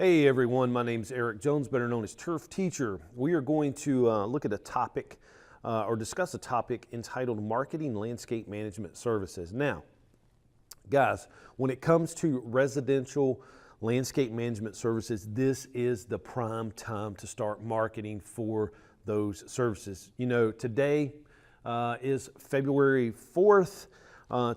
Hey everyone, my name's Eric Jones, better known as Turf Teacher. We are going to look at a topic or discuss a topic entitled Marketing Landscape Management Services. Now, guys, when it comes to residential landscape management services, this is the prime time to start marketing for those services. You know, today is February 4th.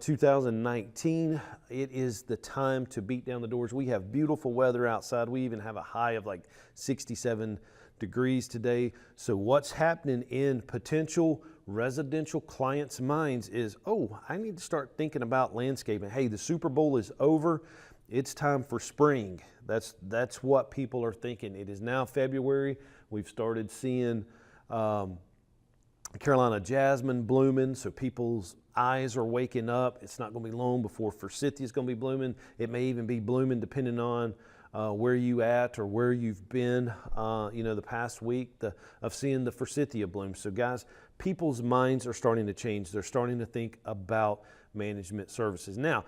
2019, it is the time to beat down the doors. We have beautiful weather outside. We even have a high of like 67 degrees today. So what's happening in potential residential clients' minds is, oh, I need to start thinking about landscaping. Hey, the Super Bowl is over. It's time for spring. That's what people are thinking. It is now February. We've started seeing Carolina jasmine blooming, so people's eyes are waking up. It's not going to be long before forsythia is going to be blooming. It may even be blooming depending on where you at or where you've been, the past week of seeing the forsythia bloom. So guys, people's minds are starting to change. They're starting to think about management services. Now,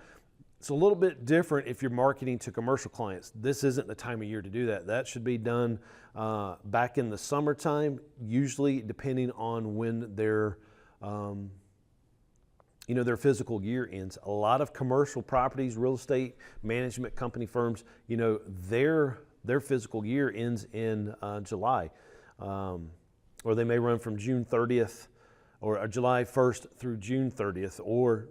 it's a little bit different if you're marketing to commercial clients. This isn't the time of year to do that. That should be done back in the summertime, usually depending on when their physical year ends. A lot of commercial properties, real estate management company firms, their physical year ends in July, or they may run from June 30th or July 1st through June 30th, or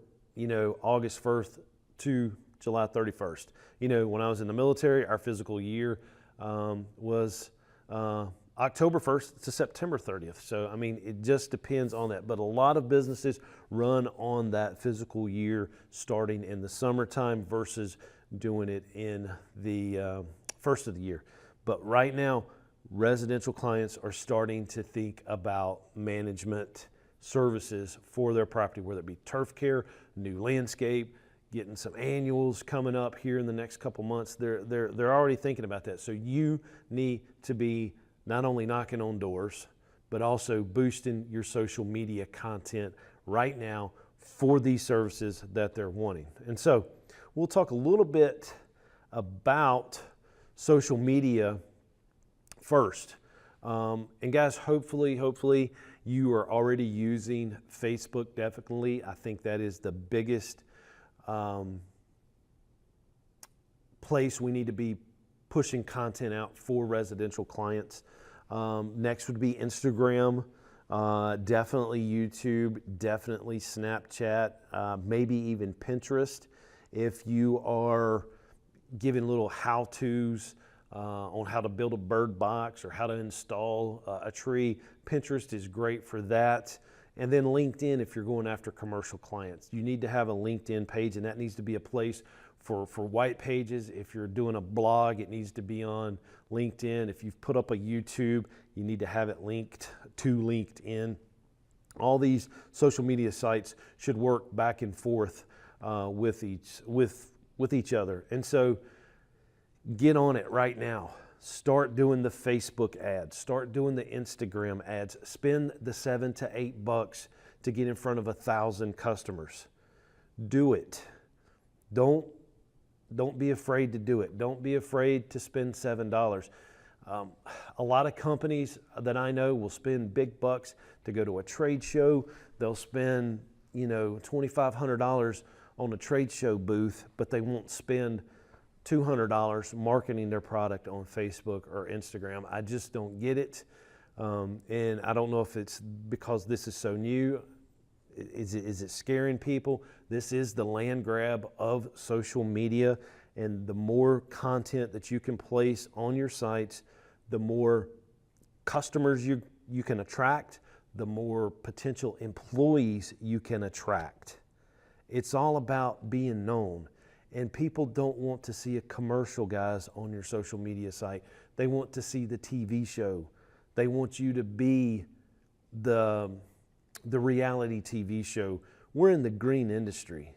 August 1st to July 31st. When I was in the military, our physical year was October 1st to September 30th. So, it just depends on that. But a lot of businesses run on that physical year starting in the summertime versus doing it in the first of the year. But right now, residential clients are starting to think about management services for their property, whether it be turf care, new landscape, getting some annuals coming up here in the next couple months. They're already thinking about that. So you need to be not only knocking on doors, but also boosting your social media content right now for these services that they're wanting. And so we'll talk a little bit about social media first. And guys, hopefully you are already using Facebook. Definitely, I think that is the biggest place we need to be pushing content out for residential clients. Next would be Instagram, definitely YouTube, definitely Snapchat, maybe even Pinterest. If you are giving little how-tos on how to build a bird box or how to install a tree, Pinterest is great for that. And then LinkedIn, if you're going after commercial clients, you need to have a LinkedIn page, and that needs to be a place for white pages. If you're doing a blog, it needs to be on LinkedIn. If you've put up a YouTube, you need to have it linked to LinkedIn. All these social media sites should work back and forth with each other. And so get on it right now. Start doing the Facebook ads. Start doing the Instagram ads. Spend the $7 to $8 to get in front of 1,000 customers. Do it. Don't be afraid to do it. Don't be afraid to spend $7. A lot of companies that I know will spend big bucks to go to a trade show. They'll spend, $2,500 on a trade show booth, but they won't spend $200 marketing their product on Facebook or Instagram. I just don't get it. And I don't know if it's because this is so new. Is it scaring people? This is the land grab of social media, and the more content that you can place on your sites, the more customers you can attract, the more potential employees you can attract. It's all about being known. And people don't want to see a commercial, guys, on your social media site. They want to see the TV show. They want you to be the reality TV show. We're in the green industry.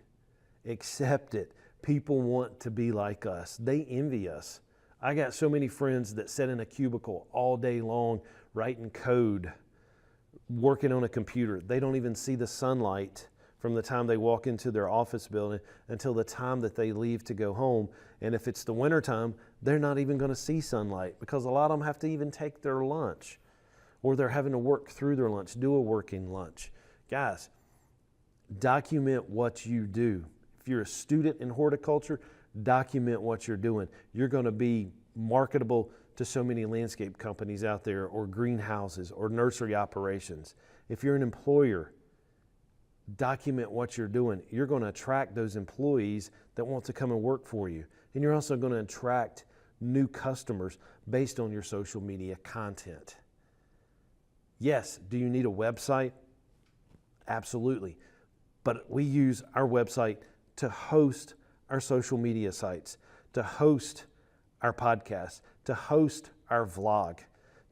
Accept it. People want to be like us. They envy us. I got so many friends that sit in a cubicle all day long writing code, working on a computer. They don't even see the sunlight from the time they walk into their office building until the time that they leave to go home. And if it's the wintertime, they're not even going to see sunlight because a lot of them have to even take their lunch, or they're having to work through their lunch, do a working lunch. Guys, document what you do. If you're a student in horticulture, document what you're doing. You're going to be marketable to so many landscape companies out there, or greenhouses, or nursery operations. If you're an employer, document what you're doing. You're going to attract those employees that want to come and work for you. And you're also going to attract new customers based on your social media content. Yes, do you need a website? Absolutely. But we use our website to host our social media sites, to host our podcast, to host our vlog,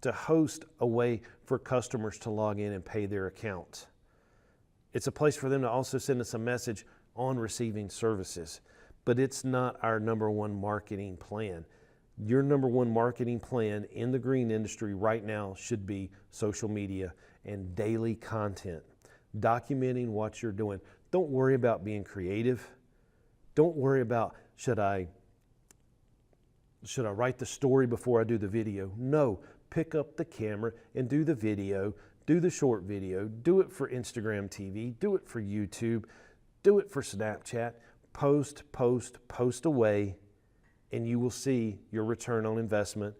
to host a way for customers to log in and pay their accounts. It's a place for them to also send us a message on receiving services, but it's not our number one marketing plan. Your number one marketing plan in the green industry right now should be social media and daily content, documenting what you're doing. Don't worry about being creative. Don't worry about, should I write the story before I do the video? No, pick up the camera and do the video. Do the short video, do it for Instagram TV, do it for YouTube, do it for Snapchat, post away, and you will see your return on investment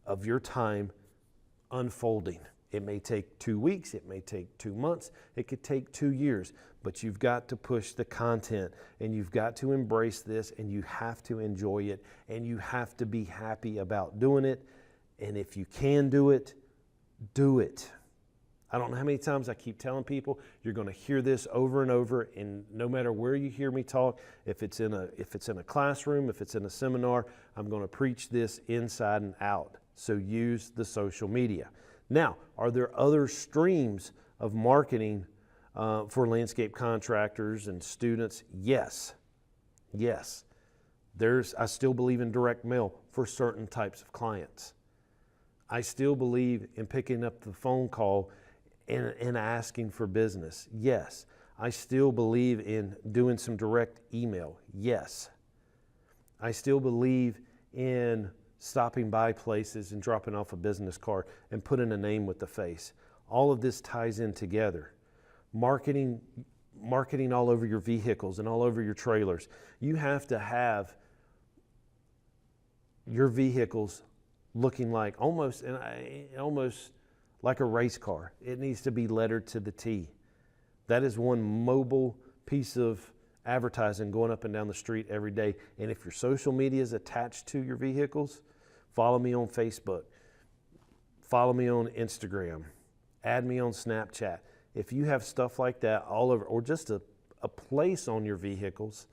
of your time unfolding. It may take 2 weeks, it may take 2 months, it could take 2 years, but you've got to push the content, and you've got to embrace this, and you have to enjoy it, and you have to be happy about doing it. And if you can do it, do it. I don't know how many times I keep telling people, you're going to hear this over and over, and no matter where you hear me talk, if it's in a classroom, if it's in a seminar, I'm going to preach this inside and out. So use the social media. Now, are there other streams of marketing for landscape contractors and students? Yes. Yes. I still believe in direct mail for certain types of clients. I still believe in picking up the phone call and asking for business. Yes. I still believe in doing some direct email. Yes. I still believe in stopping by places and dropping off a business card and putting a name with the face. All of this ties in together. Marketing all over your vehicles and all over your trailers. You have to have your vehicles looking like almost like a race car. It needs to be lettered to the T. That is one mobile piece of advertising going up and down the street every day. And if your social media is attached to your vehicles, follow me on Facebook, follow me on Instagram, add me on Snapchat. If you have stuff like that all over, or just a place on your vehicles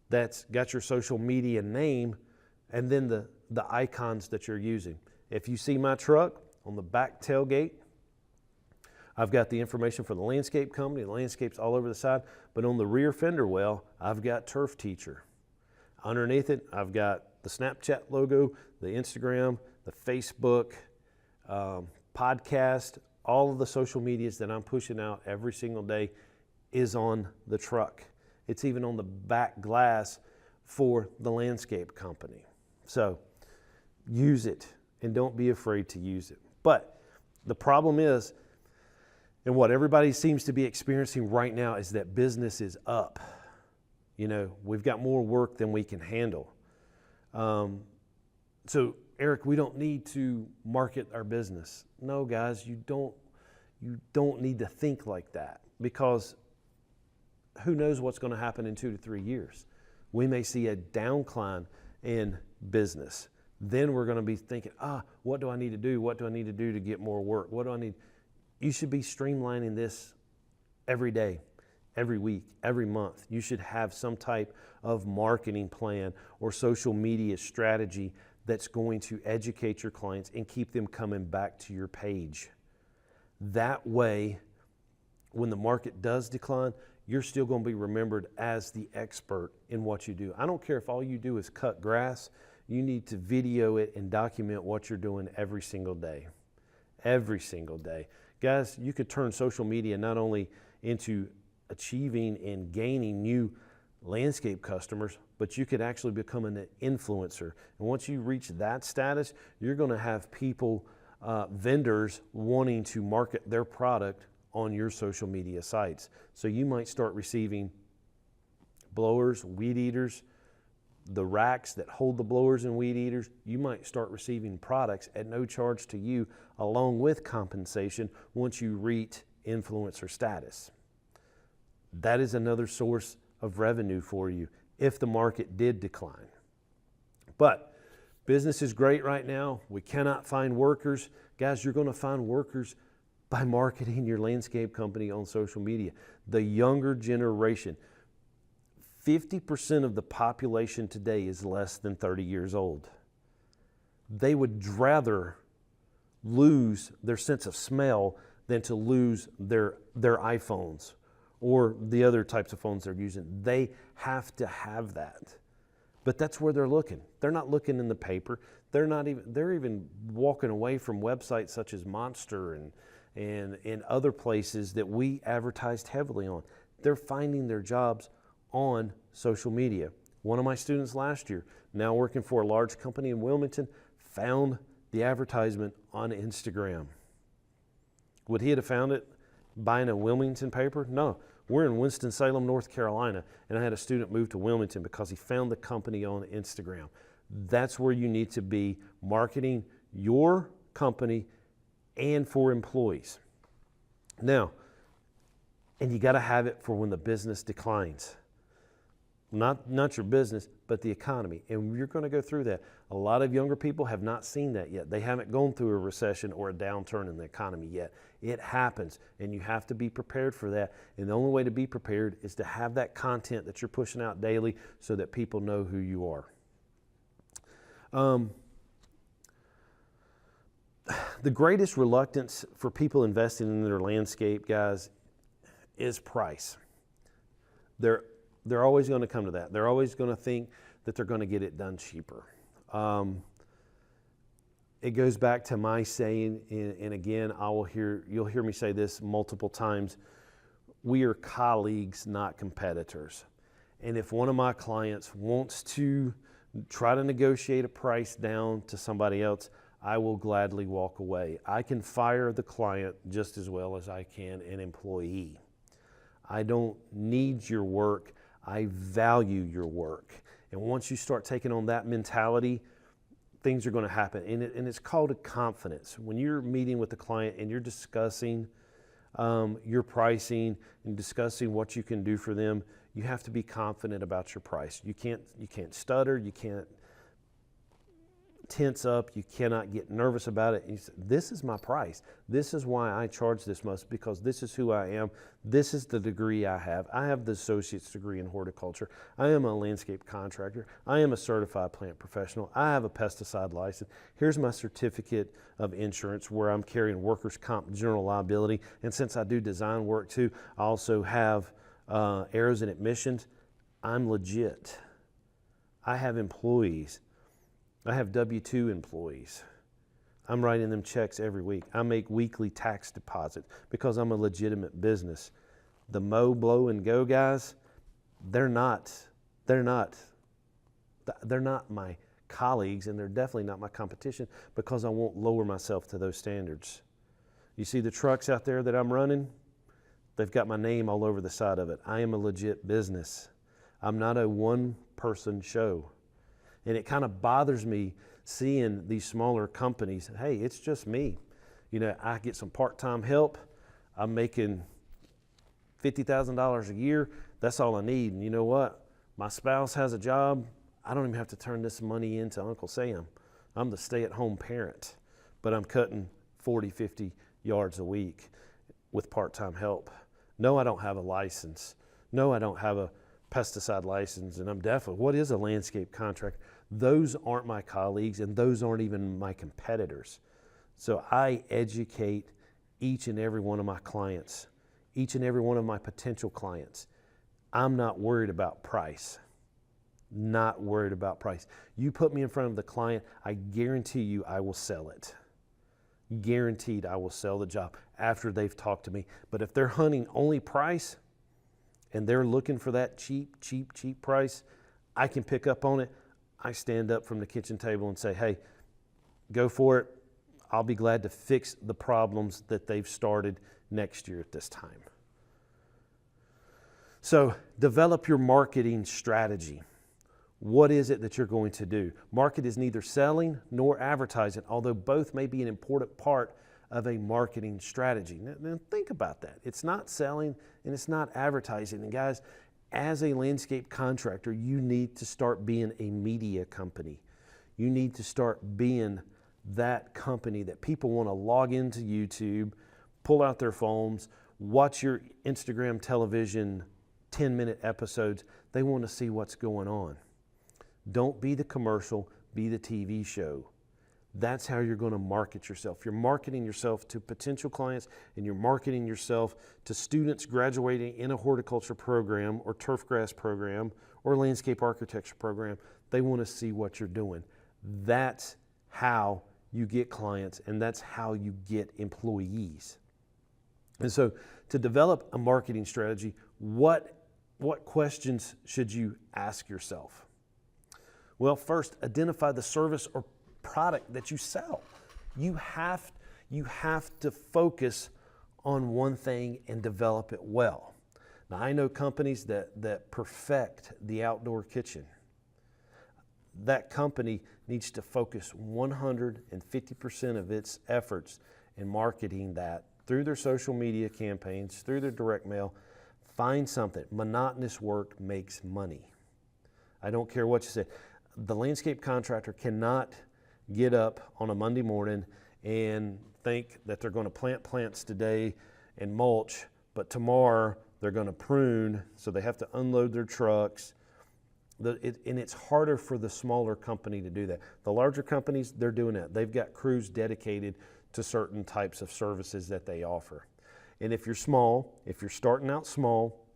that's got your social media name and then the icons that you're using. If you see my truck on the back tailgate, I've got the information for the landscape company. The landscape's all over the side, but on the rear fender well, I've got Turf Teacher. Underneath it, I've got the Snapchat logo, the Instagram, the Facebook, podcast, all of the social medias that I'm pushing out every single day is on the truck. It's even on the back glass for the landscape company. So use it and don't be afraid to use it. But the problem is, and what everybody seems to be experiencing right now, is that business is up. You know, we've got more work than we can handle. So Eric, we don't need to market our business. No, guys, you don't need to think like that, because who knows what's going to happen in 2 to 3 years. We may see a downcline in business. Then we're going to be thinking, what do I need to do? What do I need to do to get more work? What do I need? You should be streamlining this every day, every week, every month. You should have some type of marketing plan or social media strategy that's going to educate your clients and keep them coming back to your page. That way, when the market does decline, you're still going to be remembered as the expert in what you do. I don't care if all you do is cut grass. You need to video it and document what you're doing every single day. Every single day. Guys, you could turn social media not only into achieving and gaining new landscape customers, but you could actually become an influencer. And once you reach that status, you're going to have people, vendors wanting to market their product on your social media sites. So you might start receiving blowers, weed eaters, the racks that hold the blowers and weed eaters. You might start receiving products at no charge to you, along with compensation once you reach influencer status. That is another source of revenue for you if the market did decline. But business is great right now. We cannot find workers. Guys, you're going to find workers by marketing your landscape company on social media. The younger generation, 50% of the population today is less than 30 years old. They would rather lose their sense of smell than to lose their iPhones or the other types of phones they're using. They have to have that. But that's where they're looking. They're not looking in the paper. They're even walking away from websites such as Monster and other places that we advertised heavily on. They're finding their jobs on social media. One of my students last year, now working for a large company in Wilmington, found the advertisement on Instagram. Would he have found it buying a Wilmington paper? No. We're in Winston-Salem, North Carolina, and I had a student move to Wilmington because he found the company on Instagram. That's where you need to be marketing your company and for employees. Now, and you got to have it for when the business declines. Not your business, but the economy. And you're going to go through that. A lot of younger people have not seen that yet. They haven't gone through a recession or a downturn in the economy yet. It happens, and you have to be prepared for that. And the only way to be prepared is to have that content that you're pushing out daily so that people know who you are. The greatest reluctance for people investing in their landscape, guys, is price. They're always going to come to that. They're always going to think that they're going to get it done cheaper. It goes back to my saying, and again, you'll hear me say this multiple times. We are colleagues, not competitors. And if one of my clients wants to try to negotiate a price down to somebody else, I will gladly walk away. I can fire the client just as well as I can an employee. I don't need your work. I value your work. And once you start taking on that mentality, things are going to happen. And it's called a confidence. When you're meeting with the client and you're discussing your pricing and discussing what you can do for them, you have to be confident about your price. You can't stutter. You can't tense up. You cannot get nervous about it. You say, this is my price. This is why I charge this much, because this is who I am. This is the degree I have. I have the associate's degree in horticulture. I am a landscape contractor. I am a certified plant professional. I have a pesticide license. Here's my certificate of insurance where I'm carrying workers' comp, general liability. And since I do design work too, I also have errors and admissions. I'm legit. I have employees. I have W-2 employees. I'm writing them checks every week. I make weekly tax deposits because I'm a legitimate business. The mow, blow, and go guys, they're not my colleagues, and they're definitely not my competition because I won't lower myself to those standards. You see the trucks out there that I'm running? They've got my name all over the side of it. I am a legit business. I'm not a one-person show. And it kind of bothers me seeing these smaller companies. Hey, it's just me. You know, I get some part-time help. I'm making $50,000 a year. That's all I need. And you know what? My spouse has a job. I don't even have to turn this money into Uncle Sam. I'm the stay-at-home parent, but I'm cutting 40, 50 yards a week with part-time help. No, I don't have a license. No, I don't have a pesticide license, and I'm definitely, what is a landscape contractor? Those aren't my colleagues, and those aren't even my competitors. So I educate each and every one of my clients, each and every one of my potential clients. I'm not worried about price. Not worried about price. You put me in front of the client, I guarantee you I will sell it. Guaranteed I will sell the job after they've talked to me. But if they're hunting only price, and they're looking for that cheap price, I can pick up on it. I stand up from the kitchen table and say, hey, go for it. I'll be glad to fix the problems that they've started next year at this time. So develop your marketing strategy. What is it that you're going to do? Market is neither selling nor advertising, although both may be an important part of a marketing strategy. Now think about that. It's not selling and it's not advertising. And guys, as a landscape contractor, you need to start being a media company. You need to start being that company that people want to log into YouTube, pull out their phones, watch your Instagram television 10-minute episodes. They want to see what's going on. Don't be the commercial, be the TV show. That's how you're going to market yourself. You're marketing yourself to potential clients, and you're marketing yourself to students graduating in a horticulture program or turf grass program or landscape architecture program. They want to see what you're doing. That's how you get clients, and that's how you get employees. And so to develop a marketing strategy, what questions should you ask yourself? Well, first, identify the service or product that you sell. You have to focus on one thing and develop it well. Now, I know companies that perfect the outdoor kitchen. That company needs to focus 150% of its efforts in marketing that through their social media campaigns, through their direct mail. Find something. Monotonous work makes money. I don't care what you say. The landscape contractor cannot get up on a Monday morning and think that they're going to plant plants today and mulch, but tomorrow they're going to prune, so they have to unload their trucks. And it's harder for the smaller company to do that. The larger companies, they're doing that. They've got crews dedicated to certain types of services that they offer. And if you're small, if you're starting out small,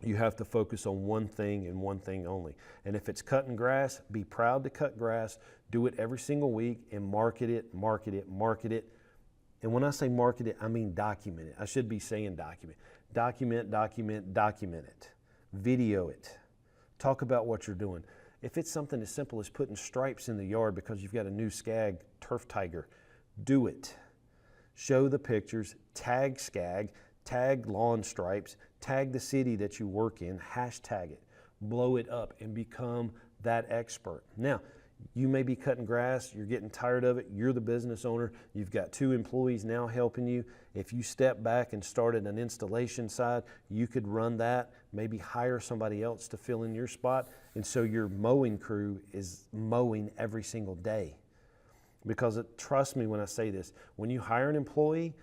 you have to focus on one thing and one thing only. And if it's cutting grass, be proud to cut grass. Do it every single week and market it, market it, market it. And when I say market it, I mean document it. I should be saying document. Document it. Video it. Talk about what you're doing. If it's something as simple as putting stripes in the yard because you've got a new Skag turf tiger, do it. Show the pictures, tag Skag, tag Lawn Stripes, tag the city that you work in, hashtag it, blow it up, and become that expert. Now, you may be cutting grass, you're getting tired of it, you're the business owner, you've got 2 employees now helping you. If you step back and started an installation side, you could run that, maybe hire somebody else to fill in your spot, and so your mowing crew is mowing every single day. Because trust me when I say this, when you hire an employee,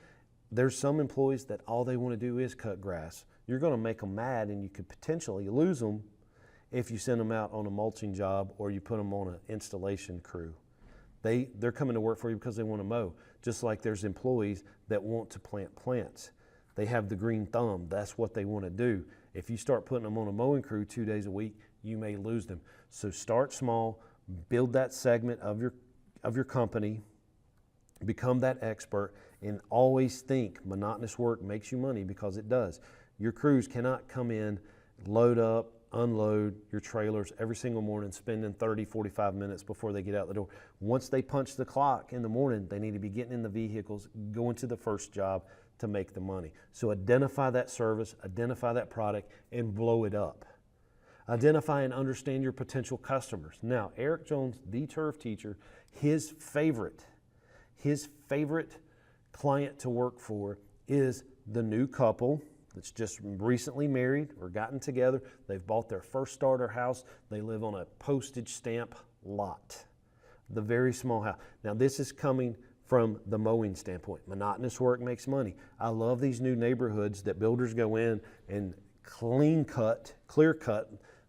there's some employees that all they want to do is cut grass. You're going to make them mad, and you could potentially lose them if you send them out on a mulching job or you put them on an installation crew. They're coming to work for you because they want to mow, just like there's employees that want to plant plants. They have the green thumb. That's what they want to do. If you start putting them on a mowing crew 2 days a week, you may lose them. So start small, build that segment of your company, become that expert, and always think monotonous work makes you money, because it does. Your crews cannot come in, load up, unload your trailers every single morning, spending 30, 45 minutes before they get out the door. Once they punch the clock in the morning, they need to be getting in the vehicles, going to the first job to make the money. So identify that service, identify that product, and blow it up. Identify and understand your potential customers. Now, Eric Jones, the turf teacher, his favorite client to work for is the new couple that's just recently married or gotten together. They've bought their first starter house. They live on a postage stamp lot, the very small house. Now, this is coming from the mowing standpoint. Monotonous work makes money. I love these new neighborhoods that builders go in and clear cut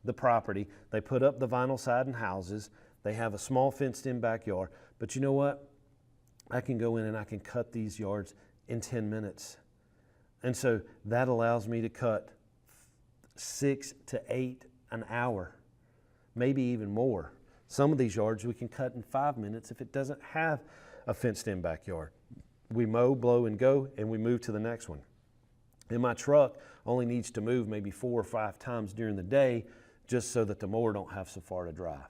the property. They put up the vinyl siding houses. They have a small fenced-in backyard. But you know what? I can go in and I can cut these yards in 10 minutes. And so that allows me to cut 6 to 8 an hour, maybe even more. Some of these yards we can cut in 5 minutes if it doesn't have a fenced-in backyard. We mow, blow, and go, and we move to the next one. And my truck only needs to move maybe 4 or 5 times during the day just so that the mower don't have so far to drive.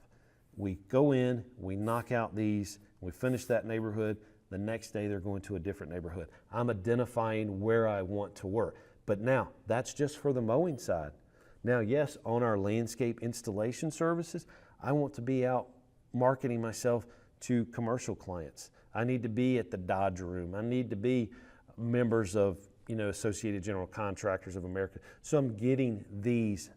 We go in, we knock out these, we finish that neighborhood. The next day they're going to a different neighborhood. I'm identifying where I want to work. But now, that's just for the mowing side. Now, yes, on our landscape installation services, I want to be out marketing myself to commercial clients. I need to be at the Dodge Room. I need to be members of, Associated General Contractors of America. So I'm getting these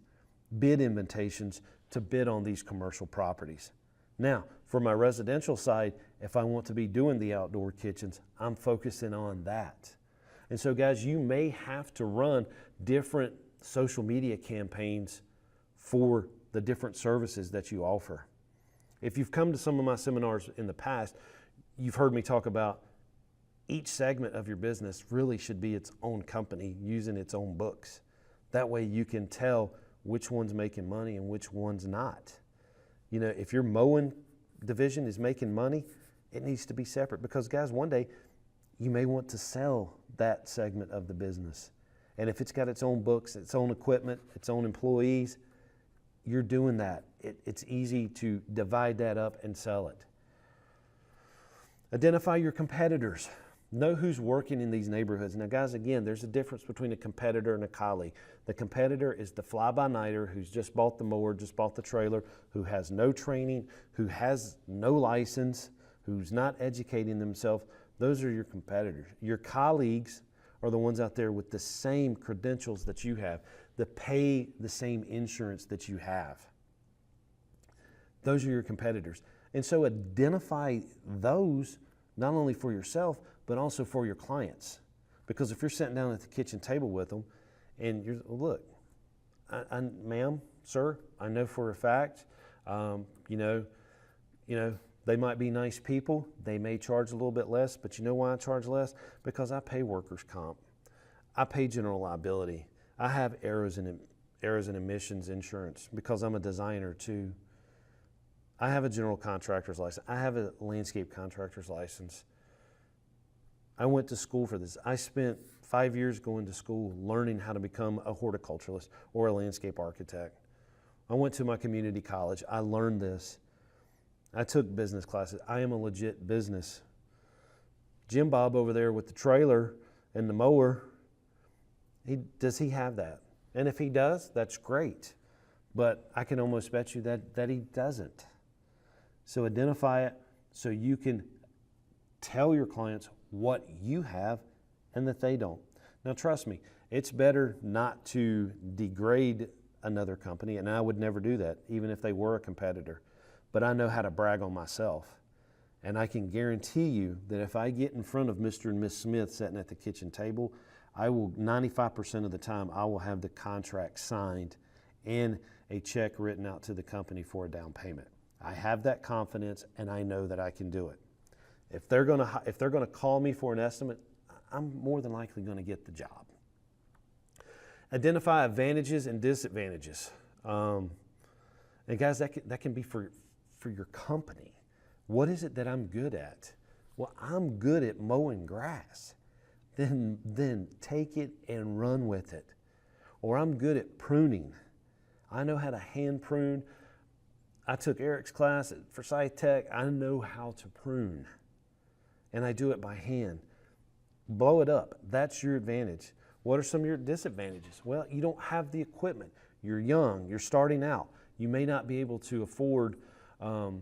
bid invitations to bid on these commercial properties. Now, for my residential side, if I want to be doing the outdoor kitchens, I'm focusing on that. And so guys, you may have to run different social media campaigns for the different services that you offer. If you've come to some of my seminars in the past, you've heard me talk about each segment of your business really should be its own company using its own books. That way you can tell which one's making money and which one's not. If your mowing division is making money, it needs to be separate, because guys, one day you may want to sell that segment of the business. And if it's got its own books, its own equipment, its own employees, you're doing that. It's easy to divide that up and sell it. Identify your competitors. Know who's working in these neighborhoods. Now guys, again, there's a difference between a competitor and a colleague. The competitor is the fly-by-nighter who's just bought the mower, just bought the trailer, who has no training, who has no license, who's not educating themselves. Those are your competitors. Your colleagues are the ones out there with the same credentials that you have, that pay the same insurance that you have. Those are your competitors. And so identify those not only for yourself, but also for your clients. Because if you're sitting down at the kitchen table with them and you're, look, ma'am, sir, I know for a fact, they might be nice people. They may charge a little bit less, but you know why I charge less? Because I pay workers' comp. I pay general liability. I have errors and emissions insurance because I'm a designer too. I have a general contractor's license. I have a landscape contractor's license. I went to school for this. I spent 5 years going to school learning how to become a horticulturalist or a landscape architect. I went to my community college. I learned this. I took business classes. I am a legit business. Jim Bob over there with the trailer and the mower, does he have that? And if he does, that's great. But I can almost bet you that he doesn't. So identify it so you can tell your clients what you have and that they don't. Now trust me, it's better not to degrade another company, and I would never do that, even if they were a competitor. But I know how to brag on myself. And I can guarantee you that if I get in front of Mr. and Miss Smith sitting at the kitchen table, 95% of the time, I will have the contract signed and a check written out to the company for a down payment. I have that confidence, and I know that I can do it. If they're gonna call me for an estimate, I'm more than likely gonna get the job. Identify advantages and disadvantages. And guys, that can be for your company. What is it that I'm good at? Well, I'm good at mowing grass. Then take it and run with it. Or I'm good at pruning. I know how to hand prune. I took Eric's class at Forsyth Tech. I know how to prune. And I do it by hand. Blow it up. That's your advantage. What are some of your disadvantages? Well, you don't have the equipment. You're young. You're starting out. You may not be able to afford a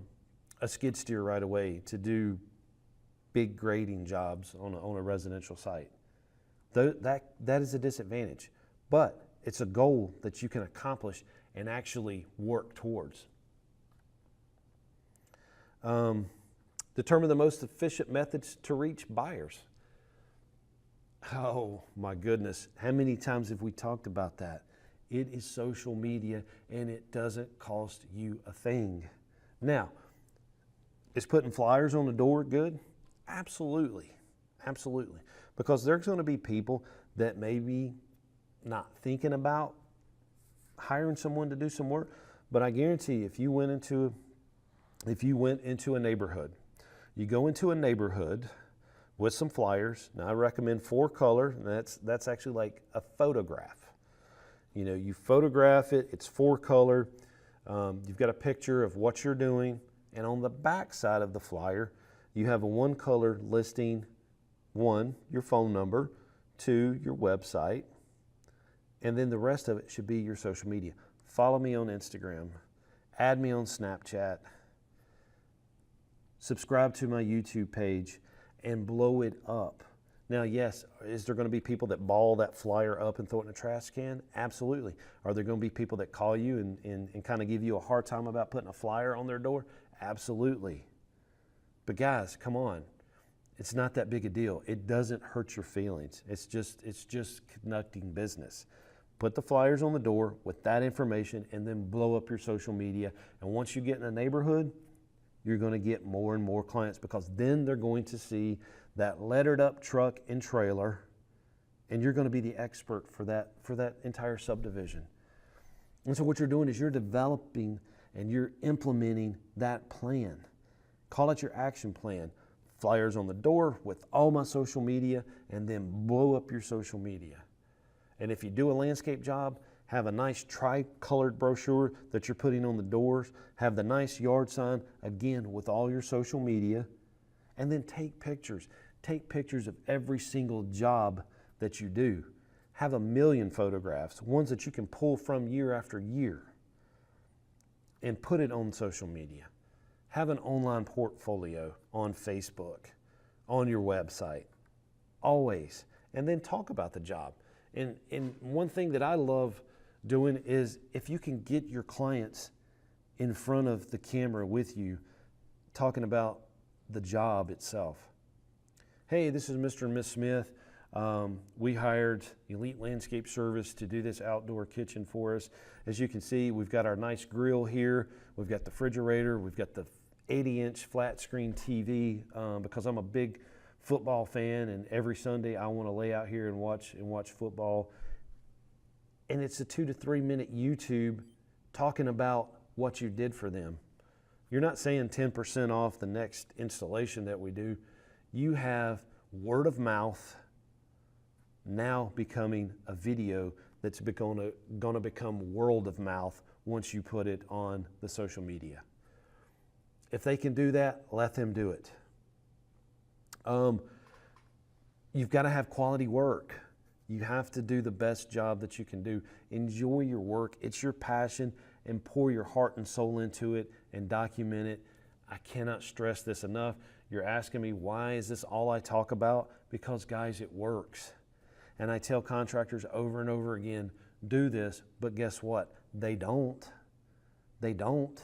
skid steer right away to do big grading jobs on a residential site. That is a disadvantage. But it's a goal that you can accomplish and actually work towards. Determine the most efficient methods to reach buyers. Oh my goodness, how many times have we talked about that? It is social media and it doesn't cost you a thing. Now, is putting flyers on the door good? Absolutely, absolutely. Because there's going to be people that may be not thinking about hiring someone to do some work, but I guarantee if you went into a neighborhood, you go into a neighborhood with some flyers. Now I recommend 4-color, and that's actually like a photograph. You know, you photograph it, it's 4-color. You've got a picture of what you're doing, and on the back side of the flyer, you have a 1-color listing, 1, your phone number, 2, your website, and then the rest of it should be your social media. Follow me on Instagram, add me on Snapchat, subscribe to my YouTube page, and blow it up. Now, yes, is there going to be people that ball that flyer up and throw it in a trash can? Absolutely. Are there going to be people that call you and kind of give you a hard time about putting a flyer on their door? Absolutely. But guys, come on. It's not that big a deal. It doesn't hurt your feelings. It's just conducting business. Put the flyers on the door with that information and then blow up your social media. And once you get in a neighborhood, you're going to get more and more clients, because then they're going to see that lettered up truck and trailer, and you're going to be the expert for that entire subdivision. And so what you're doing is you're developing and you're implementing that plan. Call it your action plan. Flyers on the door with all my social media, and then blow up your social media. And if you do a landscape job, have a nice tri-colored brochure that you're putting on the doors. Have the nice yard sign, again, with all your social media. And then take pictures. Take pictures of every single job that you do. Have 1,000,000 photographs, ones that you can pull from year after year, and put it on social media. Have an online portfolio on Facebook, on your website, always. And then talk about the job. And one thing that I love doing is if you can get your clients in front of the camera with you, talking about the job itself. Hey, this is Mr. and Miss Smith. We hired Elite Landscape Service to do this outdoor kitchen for us. As you can see, we've got our nice grill here. We've got the refrigerator. We've got the 80-inch flat screen TV, because I'm a big football fan, and every Sunday I want to lay out here and watch football. And it's a 2 to 3 minute YouTube talking about what you did for them. You're not saying 10% off the next installation that we do. You have word of mouth now becoming a video that's going to become world of mouth once you put it on the social media. If they can do that, let them do it. You've got to have quality work. You have to do the best job that you can do. Enjoy your work. It's your passion, and pour your heart and soul into it and document it. I cannot stress this enough. You're asking me, why is this all I talk about? Because, guys, it works. And I tell contractors over and over again, do this, but guess what? They don't. They don't.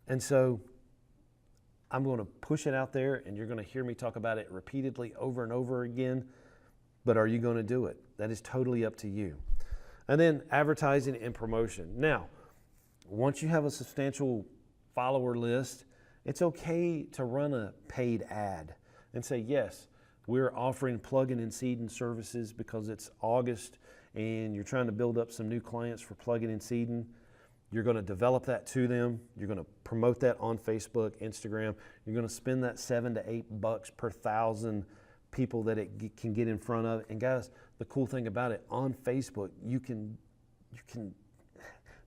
And so I'm going to push it out there, and you're going to hear me talk about it repeatedly over and over again. But are you going to do it? That is totally up to you. And then advertising and promotion. Now, once you have a substantial follower list, it's okay to run a paid ad and say, yes, we're offering plugging and seeding services because it's August and you're trying to build up some new clients for plugging and seeding. You're going to develop that to them. You're going to promote that on Facebook, Instagram. You're going to spend that $7 to $8 per 1,000 people that it can get in front of. And guys, the cool thing about it, on Facebook, you can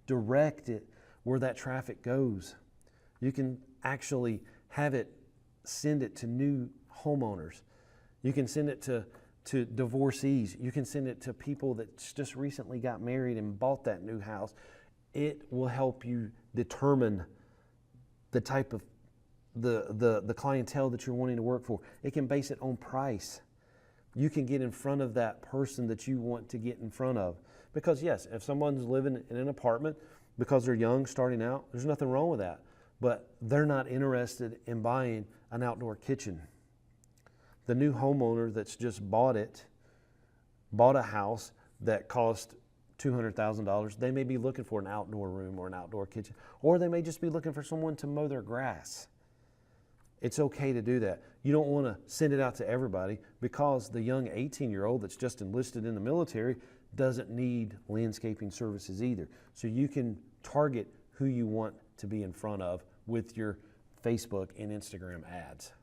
direct it where that traffic goes. You can actually have it, send it to new homeowners. You can send it to divorcees. You can send it to people that just recently got married and bought that new house. It will help you determine the type of the clientele that you're wanting to work for. It can base it on price. You can get in front of that person that you want to get in front of. Because yes, if someone's living in an apartment because they're young, starting out, there's nothing wrong with that. But they're not interested in buying an outdoor kitchen. The new homeowner that's just bought a house that cost $200,000, they may be looking for an outdoor room or an outdoor kitchen, or they may just be looking for someone to mow their grass. It's okay to do that. You don't want to send it out to everybody, because the young 18-year-old that's just enlisted in the military doesn't need landscaping services either. So you can target who you want to be in front of with your Facebook and Instagram ads.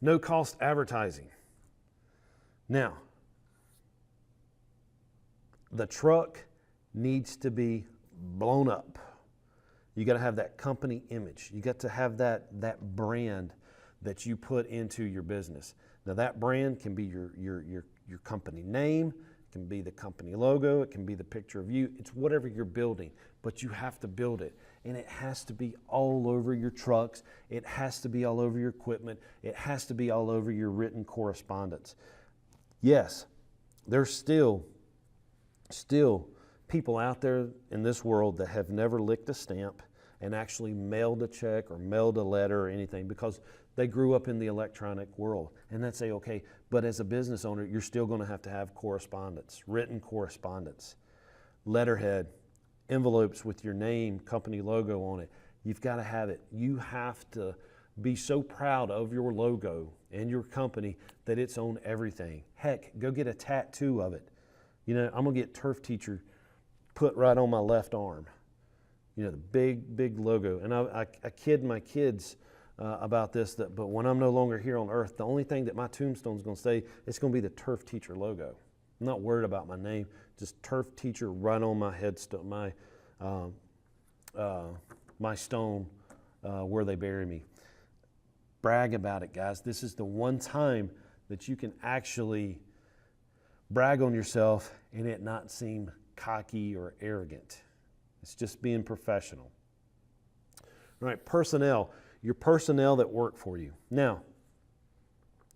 No cost advertising. Now, the truck needs to be blown up. You got to have that company image. You got to have that brand that you put into your business. Now that brand can be your company name, it can be the company logo, it can be the picture of you. It's whatever you're building, but you have to build it. And it has to be all over your trucks. It has to be all over your equipment. It has to be all over your written correspondence. Yes, there's still people out there in this world that have never licked a stamp and actually mailed a check or mailed a letter or anything because they grew up in the electronic world. And that's okay, but as a business owner, you're still going to have correspondence, written correspondence, letterhead, envelopes with your name, company logo on it. You've got to have it. You have to be so proud of your logo and your company that it's on everything. Heck, go get a tattoo of it. You know, I'm going to get Turf Teacher put right on my left arm. You know, the big logo. And I kid my kids about this, but when I'm no longer here on earth, the only thing that my tombstone is going to say, it's going to be the Turf Teacher logo. I'm not worried about my name, just Turf Teacher right on my headstone, my stone where they bury me. Brag about it, guys. This is the one time that you can actually brag on yourself and it not seem cocky or arrogant. It's just being professional. All right, personnel. Your personnel that work for you. Now,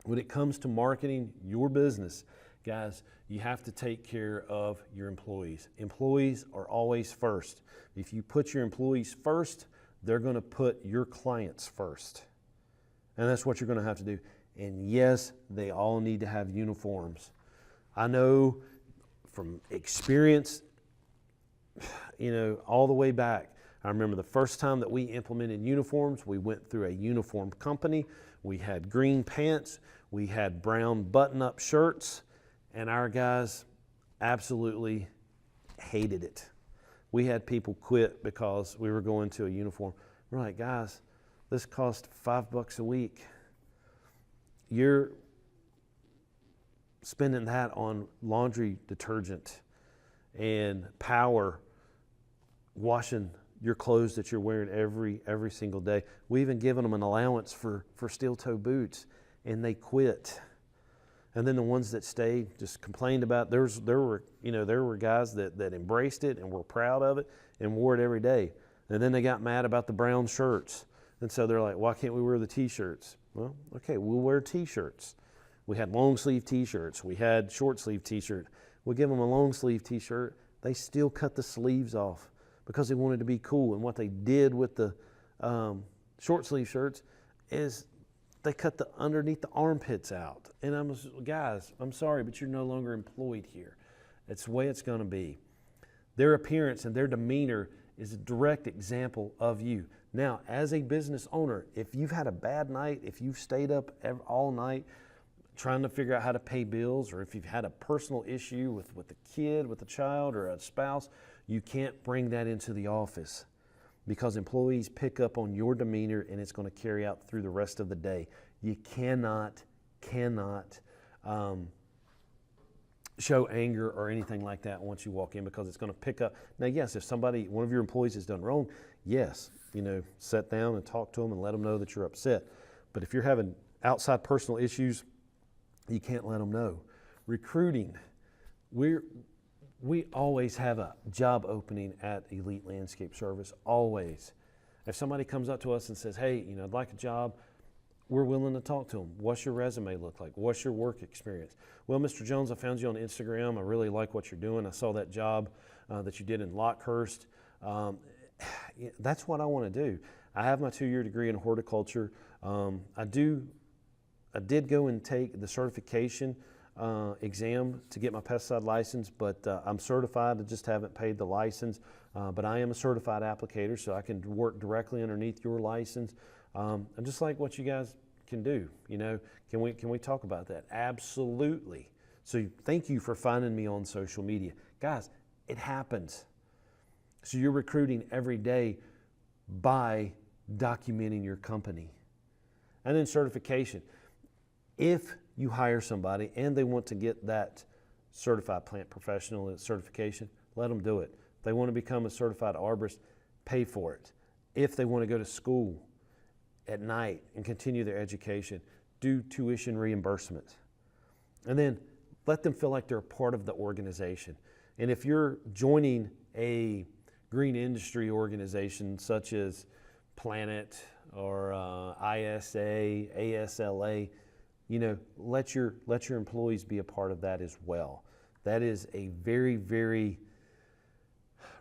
when it comes to marketing your business, guys, you have to take care of your employees. Employees are always first. If you put your employees first, they're going to put your clients first. And that's what you're going to have to do. And yes, they all need to have uniforms. I know from experience, you know, all the way back, I remember the first time that we implemented uniforms, we went through a uniform company. We had green pants, we had brown button-up shirts, and our guys absolutely hated it. We had people quit because we were going to a uniform. We're like, guys, this costs $5 a week. You're spending that on laundry detergent and power washing your clothes that you're wearing every single day. We even given them an allowance for steel-toe boots, and they quit. And then the ones that stayed just complained about. There were guys that embraced it and were proud of it and wore it every day. And then they got mad about the brown shirts, and so they're like, "Why can't we wear the T-shirts?" Well, okay, we'll wear T-shirts. We had long sleeve T-shirts. We had short sleeve T-shirt. We give them a long sleeve T-shirt. They still cut the sleeves off because they wanted to be cool. And what they did with the short sleeve shirts is they cut the underneath the armpits out. And guys, I'm sorry, but you're no longer employed here. It's the way it's going to be. Their appearance and their demeanor is a direct example of you. Now, as a business owner, if you've had a bad night, if you've stayed up all night trying to figure out how to pay bills, or if you've had a personal issue with a kid, with a child, or a spouse, you can't bring that into the office because employees pick up on your demeanor and it's going to carry out through the rest of the day. You cannot show anger or anything like that once you walk in because it's going to pick up. Now, yes, if one of your employees has done wrong, yes, sit down and talk to them and let them know that you're upset. But if you're having outside personal issues, you can't let them know. Recruiting, we always have a job opening at Elite Landscape Service, always. If somebody comes up to us and says, "Hey, I'd like a job," we're willing to talk to them. What's your resume look like? What's your work experience? Well, Mr. Jones, I found you on Instagram. I really like what you're doing. I saw that job that you did in Lockhurst. That's what I want to do. I have my 2-year degree in horticulture. I did go and take the certification exam to get my pesticide license, but I'm certified. I just haven't paid the license. But I am a certified applicator, so I can work directly underneath your license. And just like what you guys can do, can we talk about that? Absolutely. So thank you for finding me on social media. Guys, it happens. So you're recruiting every day by documenting your company. And then certification. If you hire somebody and they want to get that certified plant professional certification, let them do it. If they want to become a certified arborist, pay for it. If they want to go to school at night and continue their education, do tuition reimbursement. And then let them feel like they're a part of the organization. And if you're joining a green industry organization such as Planet or ISA, ASLA, let your employees be a part of that as well. That is a very, very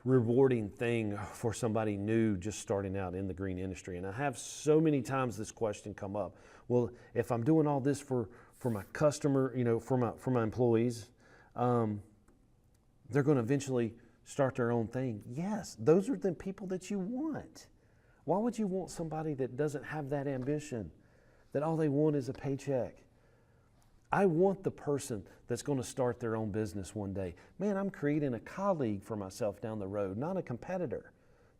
rewarding thing for somebody new just starting out in the green industry. And I have so many times this question come up. Well, if I'm doing all this for my customer, for my employees, they're going to eventually start their own thing. Yes, those are the people that you want. Why would you want somebody that doesn't have that ambition, that all they want is a paycheck? I want the person that's going to start their own business one day. Man, I'm creating a colleague for myself down the road, not a competitor.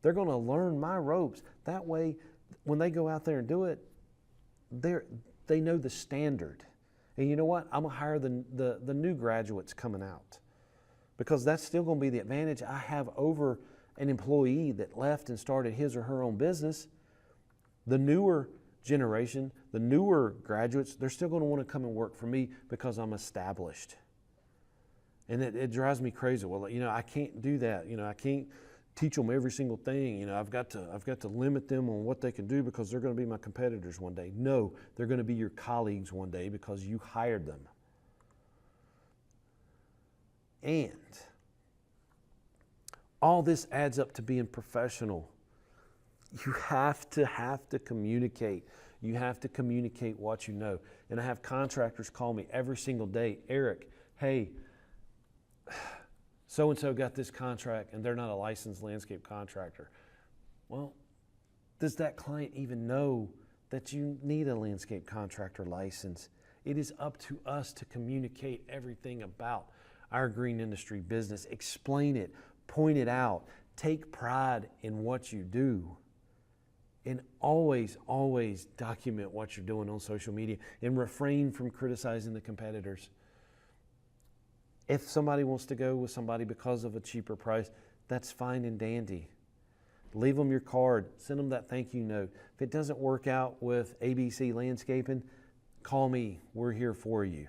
They're going to learn my ropes. That way, when they go out there and do it, they know the standard. And you know what? I'm going to hire the new graduates coming out, because that's still going to be the advantage I have over an employee that left and started his or her own business. The newer generation, the newer graduates, they're still going to want to come and work for me because I'm established. And it drives me crazy. Well, I can't do that. I can't teach them every single thing. I've got to limit them on what they can do because they're going to be my competitors one day. No, they're going to be your colleagues one day because you hired them. And all this adds up to being professional. You have to communicate. You have to communicate what you know. And I have contractors call me every single day. Eric, hey, so-and-so got this contract and they're not a licensed landscape contractor. Well, does that client even know that you need a landscape contractor license? It is up to us to communicate everything about our green industry business. Explain it, point it out, take pride in what you do. And always, always document what you're doing on social media and refrain from criticizing the competitors. If somebody wants to go with somebody because of a cheaper price, that's fine and dandy. Leave them your card, send them that thank you note. If it doesn't work out with ABC Landscaping, call me, we're here for you.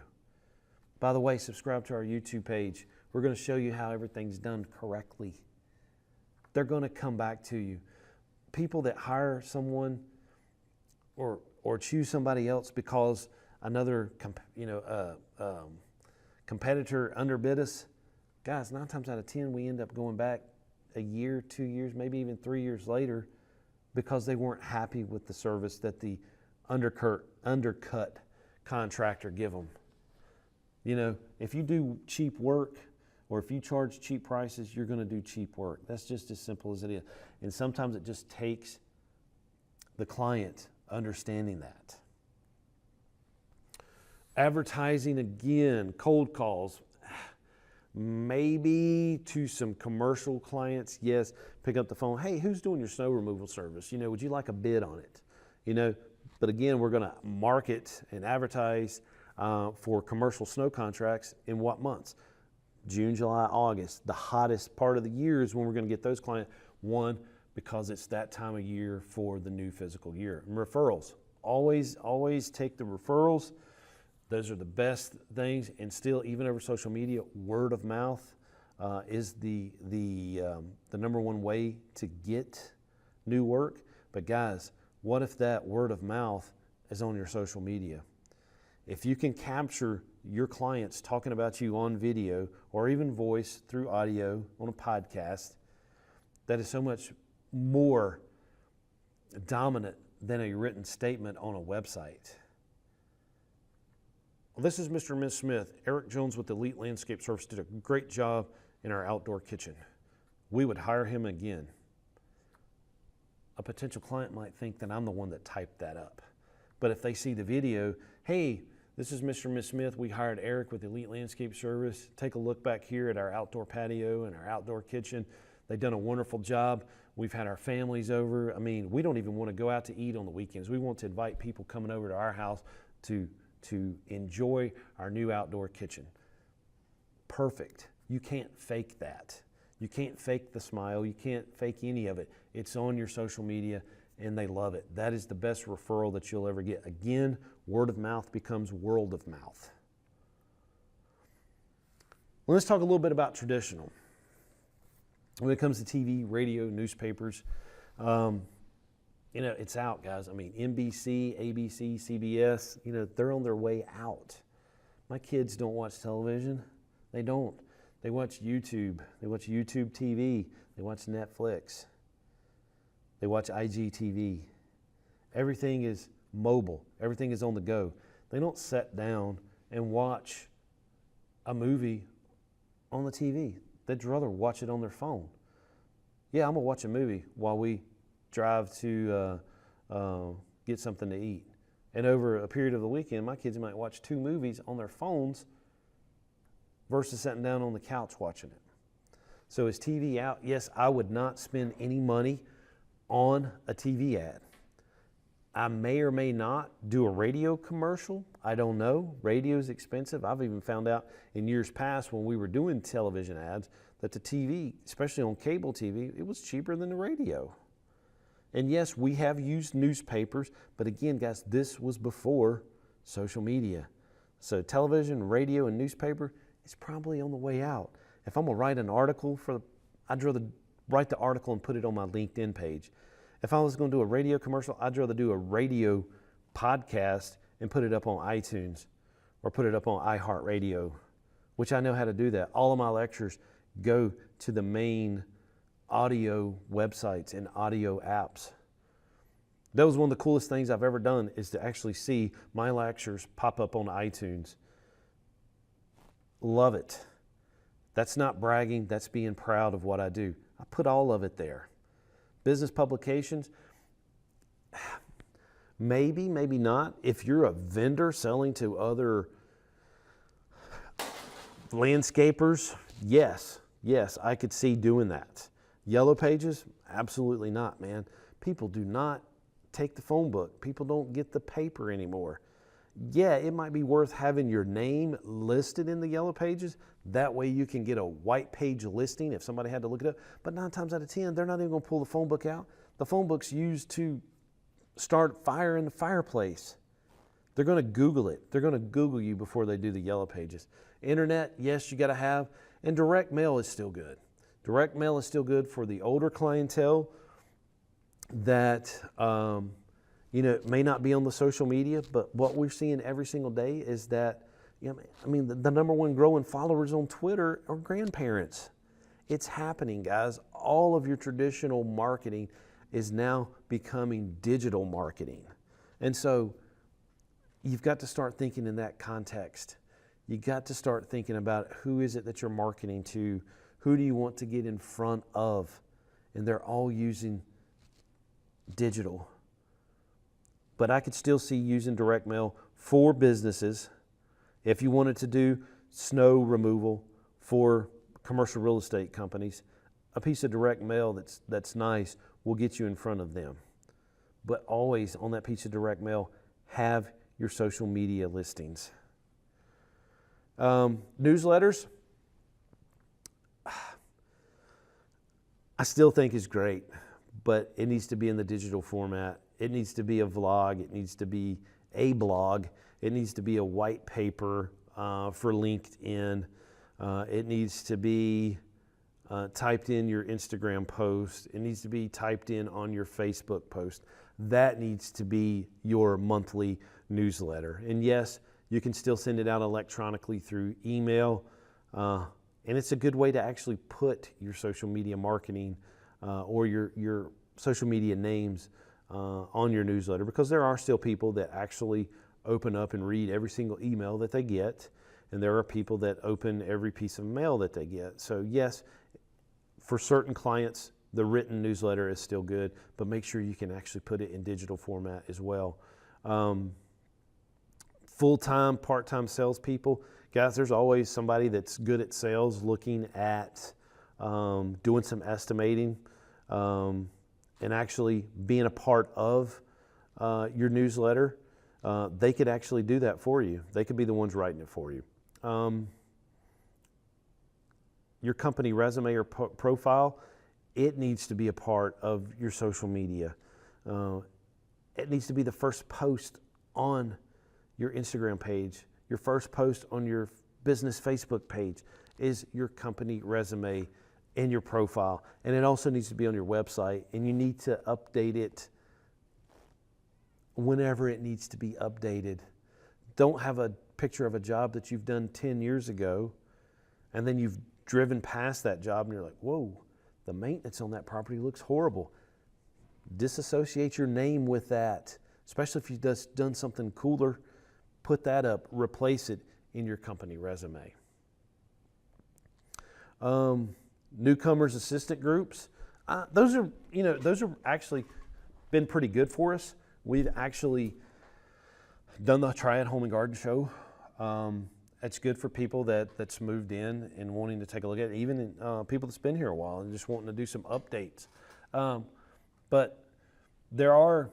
By the way, subscribe to our YouTube page. We're going to show you how everything's done correctly. They're going to come back to you. People that hire someone or choose somebody else because another competitor underbid us, guys, 9 times out of 10 we end up going back a year, 2 years, maybe even 3 years later because they weren't happy with the service that the undercut contractor give them. If you do cheap work or if you charge cheap prices, you're going to do cheap work. That's just as simple as it is. And sometimes it just takes the client understanding that. Advertising again, cold calls, maybe to some commercial clients. Yes, pick up the phone. Hey, who's doing your snow removal service? Would you like a bid on it? But again, we're going to market and advertise for commercial snow contracts in what months? June, July, August. The hottest part of the year is when we're going to get those clients. One, because it's that time of year for the new physical year. And referrals. Always take the referrals. Those are the best things. And still, even over social media, word of mouth is the number one way to get new work. But guys, what if that word of mouth is on your social media? If you can capture your clients talking about you on video or even voice through audio on a podcast, that is so much more dominant than a written statement on a website. Well, this is Mr. and Ms. Smith. Eric Jones with Elite Landscape Service did a great job in our outdoor kitchen. We would hire him again. A potential client might think that I'm the one that typed that up. But if they see the video, hey, this is Mr. and Ms. Smith. We hired Eric with Elite Landscape Service. Take a look back here at our outdoor patio and our outdoor kitchen. They've done a wonderful job. We've had our families over. I mean, we don't even want to go out to eat on the weekends. We want to invite people coming over to our house to to enjoy our new outdoor kitchen. Perfect. You can't fake that. You can't fake the smile. You can't fake any of it. It's on your social media and they love it. That is the best referral that you'll ever get. Again, word of mouth becomes world of mouth. Well, let's talk a little bit about traditional. When it comes to TV, radio, newspapers, it's out, guys. I mean, NBC, ABC, CBS, they're on their way out. My kids don't watch television. They don't. They watch YouTube. They watch YouTube TV. They watch Netflix. They watch IGTV. Everything is mobile. Everything is on the go. They don't sit down and watch a movie on the TV. They'd rather watch it on their phone. Yeah, I'm going to watch a movie while we drive to get something to eat. And over a period of the weekend, my kids might watch 2 movies on their phones versus sitting down on the couch watching it. So is TV out? Yes, I would not spend any money on a TV ad. I may or may not do a radio commercial. I don't know. Radio is expensive. I've even found out in years past when we were doing television ads that the TV, especially on cable TV, it was cheaper than the radio. And yes, we have used newspapers, but again, guys, this was before social media. So television, radio, and newspaper, it's probably on the way out. If I'm gonna write an article I'd rather write the article and put it on my LinkedIn page. If I was gonna do a radio commercial, I'd rather do a radio podcast and put it up on iTunes or put it up on iHeartRadio, which I know how to do that. All of my lectures go to the main audio websites and audio apps. That was one of the coolest things I've ever done, is to actually see my lectures pop up on iTunes. Love it. That's not bragging, that's being proud of what I do. I put all of it there. Business publications, maybe, maybe not. If you're a vendor selling to other landscapers, yes, I could see doing that. Yellow pages, absolutely not, man. People do not take the phone book. People don't get the paper anymore. Yeah, it might be worth having your name listed in the yellow pages. That way you can get a white page listing if somebody had to look it up. But 9 times out of 10, they're not even going to pull the phone book out. The phone book's used to start fire in the fireplace. They're going to Google it. They're going to Google you before they do the yellow pages. Internet, yes, you got to have. And direct mail is still good. Direct mail is still good for the older clientele that may not be on the social media, but what we're seeing every single day is that, the number one growing followers on Twitter are grandparents. It's happening, guys. All of your traditional marketing is now becoming digital marketing. And so you've got to start thinking in that context. You got to start thinking about who is it that you're marketing to? Who do you want to get in front of? And they're all using digital. But I could still see using direct mail for businesses. If you wanted to do snow removal for commercial real estate companies, a piece of direct mail that's nice will get you in front of them. But always on that piece of direct mail, have your social media listings. Newsletters, I still think is great, but it needs to be in the digital format. It needs to be a vlog. It needs to be a blog. It needs to be a white paper for LinkedIn. It needs to be typed in your Instagram post. It needs to be typed in on your Facebook post. That needs to be your monthly newsletter. And yes, you can still send it out electronically through email. And it's a good way to actually put your social media marketing or your social media names on your newsletter, because there are still people that actually open up and read every single email that they get, and there are people that open every piece of mail that they get. So yes, for certain clients, the written newsletter is still good, but make sure you can actually put it in digital format as well. Full-time, part-time salespeople, guys, there's always somebody that's good at sales looking at doing some estimating and actually being a part of your newsletter. they could actually do that for you. They could be the ones writing it for you. Your company resume or profile, it needs to be a part of your social media. It needs to be the first post on your Instagram page. Your first post on your business Facebook page is your company resume and your profile. And it also needs to be on your website, and you need to update it whenever it needs to be updated. Don't have a picture of a job that you've done 10 years ago, and then you've driven past that job and you're like, whoa, the maintenance on that property looks horrible. Disassociate your name with that, especially if you've just done something cooler. Put that up, replace it in your company resume. Newcomers assistant groups, those are actually been pretty good for us. We've actually done the Triad Home and Garden Show. It's good for people that's moved in and wanting to take a look at it, even people that's been here a while and just wanting to do some updates. But there are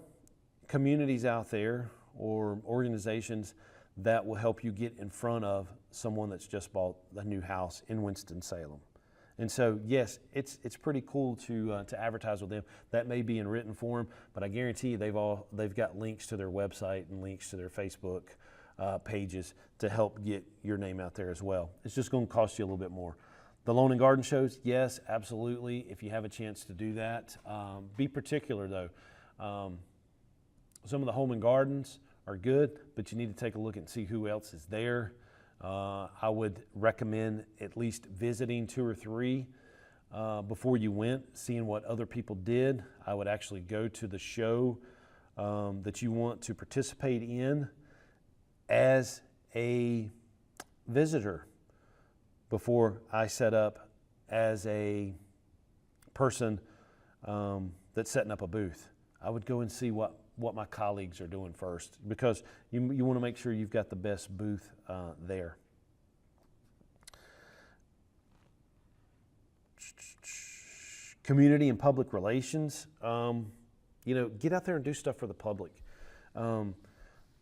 communities out there or organizations that will help you get in front of someone that's just bought a new house in Winston-Salem. And so, yes, it's pretty cool to advertise with them. That may be in written form, but I guarantee you they've got links to their website and links to their Facebook pages to help get your name out there as well. It's just going to cost you a little bit more. The lawn and garden shows, yes, absolutely. If you have a chance to do that, be particular though. Some of the home and gardens are good, but you need to take a look and see who else is there. I would recommend at least visiting 2 or 3 before you went, seeing what other people did. I would actually go to the show that you want to participate in as a visitor before I set up as a person that's setting up a booth. I would go and see what my colleagues are doing first, because you want to make sure you've got the best booth there. Community and public relations, get out there and do stuff for the public.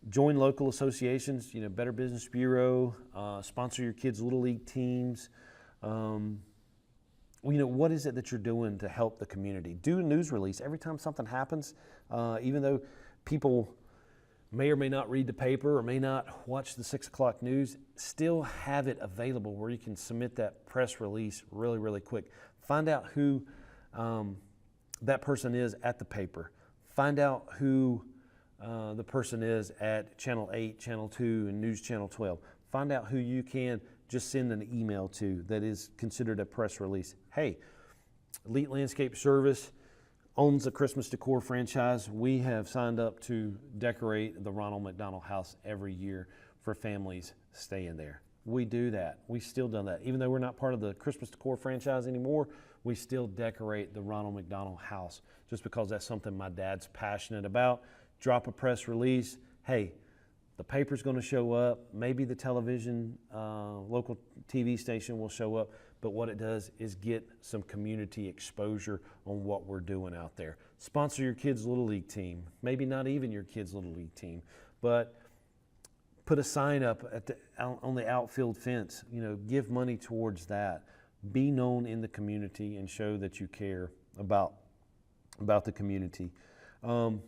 Join local associations, Better Business Bureau, sponsor your kids' Little League teams. What is it that you're doing to help the community? Do a news release every time something happens, even though people may or may not read the paper or may not watch the 6 o'clock news, still have it available where you can submit that press release really, really quick. Find out who that person is at the paper. Find out who the person is at Channel 8, Channel 2, and News Channel 12. Find out who you can just send an email to that is considered a press release. Hey, Elite Landscape Service owns the Christmas Decor franchise. We have signed up to decorate the Ronald McDonald House every year for families staying there. We do that. We still done that. Even though we're not part of the Christmas Decor franchise anymore, we still decorate the Ronald McDonald House just because that's something my dad's passionate about. Drop a press release. Hey, the paper's going to show up. Maybe the television, local TV station will show up. But what it does is get some community exposure on what we're doing out there. Sponsor your kids' Little League team. Maybe not even your kids' Little League team, but put a sign up on the outfield fence. Give money towards that. Be known in the community and show that you care about the community. Do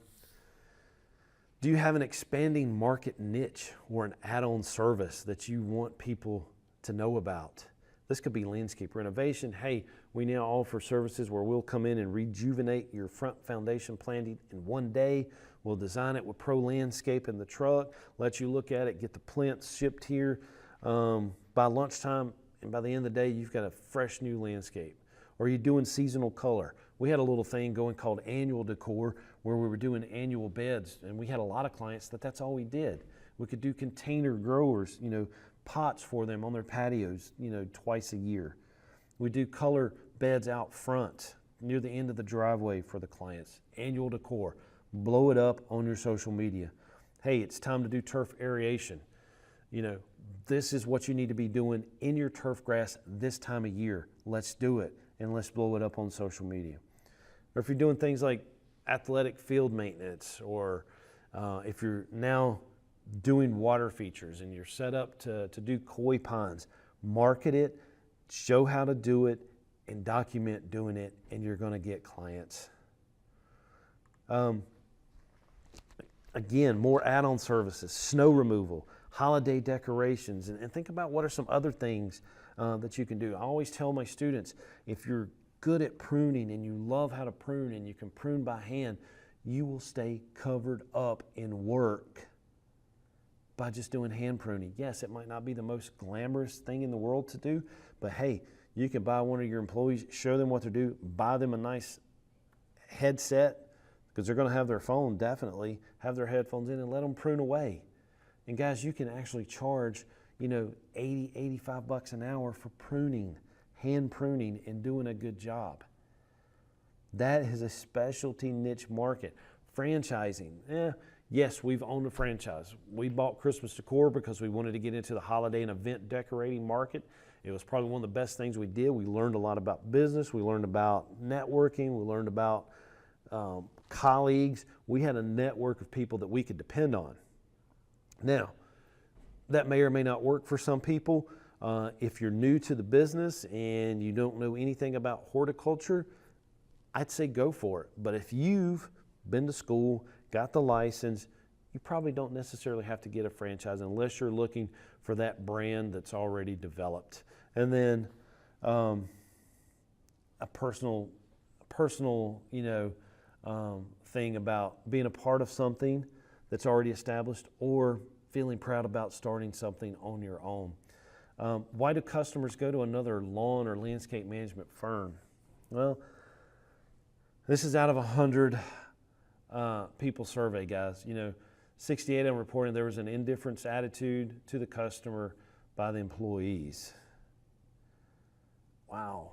you have an expanding market niche or an add-on service that you want people to know about? This could be landscape renovation. Hey, we now offer services where we'll come in and rejuvenate your front foundation planting in one day. We'll design it with Pro Landscape in the truck, let you look at it, get the plinths shipped here by lunchtime, and by the end of the day, you've got a fresh new landscape. Or you're doing seasonal color. We had a little thing going called annual decor where we were doing annual beds, and we had a lot of clients that's all we did. We could do container growers, pots for them on their patios, twice a year. We do color beds out front near the end of the driveway for the clients. Annual decor. Blow it up on your social media. Hey, it's time to do turf aeration. This is what you need to be doing in your turf grass this time of year. Let's do it, and let's blow it up on social media. Or if you're doing things like athletic field maintenance, or if you're now doing water features and you're set up to do koi ponds, market it, show how to do it, and document doing it, and you're going to get clients. Again, more add-on services, snow removal, holiday decorations, and think about what are some other things that you can do. I always tell my students, if you're good at pruning and you love how to prune and you can prune by hand, you will stay covered up in work by just doing hand pruning. Yes, it might not be the most glamorous thing in the world to do, but hey, you can buy one of your employees, show them what to do, buy them a nice headset, because they're going to have their phone, definitely have their headphones in, and let them prune away. And guys, you can actually charge, 80, 85 bucks an hour for pruning, hand pruning, and doing a good job. That is a specialty niche market. Franchising, yes, we've owned a franchise. We bought Christmas Decor because we wanted to get into the holiday and event decorating market. It was probably one of the best things we did. We learned a lot about business. We learned about networking. We learned about colleagues. We had a network of people that we could depend on. Now, that may or may not work for some people. If you're new to the business and you don't know anything about horticulture, I'd say go for it. But if you've been to school, got the license, you probably don't necessarily have to get a franchise unless you're looking for that brand that's already developed. And then a personal, thing about being a part of something that's already established or feeling proud about starting something on your own. Why do customers go to another lawn or landscape management firm? Well, this is out of 100 people survey, guys. 68 of them reporting there was an indifference attitude to the customer by the employees. Wow.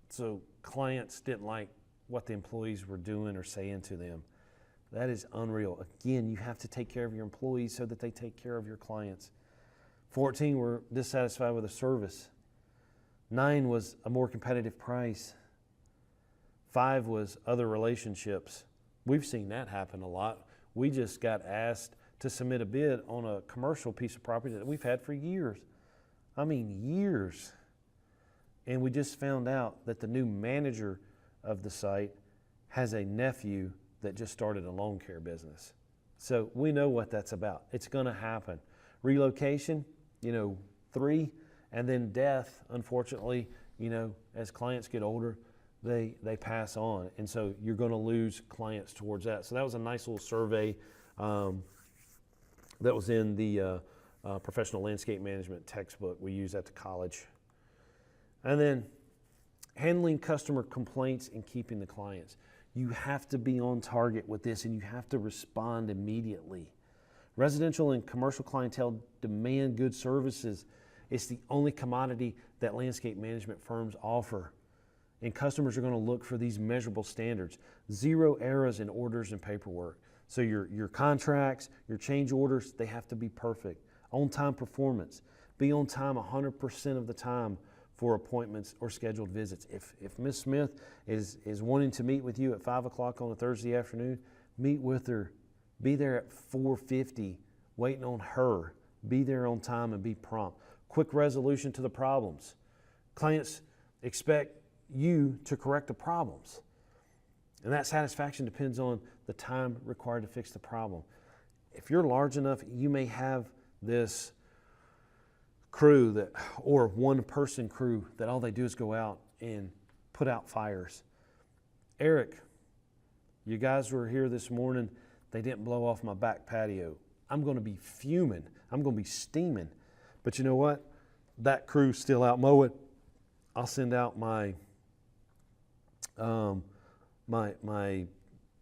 So clients didn't like what the employees were doing or saying to them. That is unreal. Again, you have to take care of your employees so that they take care of your clients. 14 were dissatisfied with the service. 9 was a more competitive price. 5 was other relationships. We've seen that happen a lot. We just got asked to submit a bid on a commercial piece of property that we've had for years. I mean, years. And we just found out that the new manager of the site has a nephew that just started a lawn care business. So we know what that's about. It's going to happen. Relocation, 3, and then death, unfortunately, as clients get older, they pass on. And so you're going to lose clients towards that. So that was a nice little survey that was in the professional landscape management textbook we use at the college. And then handling customer complaints and keeping the clients. You have to be on target with this and you have to respond immediately. Residential and commercial clientele demand good services. It's the only commodity that landscape management firms offer. And customers are going to look for these measurable standards. 0 errors in orders and paperwork. So your contracts, your change orders, they have to be perfect. On-time performance. Be on time 100% of the time for appointments or scheduled visits. If Ms. Smith is wanting to meet with you at 5 o'clock on a Thursday afternoon, meet with her. Be there at 4:50, waiting on her. Be there on time and be prompt. Quick resolution to the problems. Clients expect you to correct the problems. And that satisfaction depends on the time required to fix the problem. If you're large enough, you may have this crew or one-person crew that all they do is go out and put out fires. Eric, you guys were here this morning. They didn't blow off my back patio. I'm going to be fuming. I'm going to be steaming. But you know what? That crew's still out mowing. I'll send out my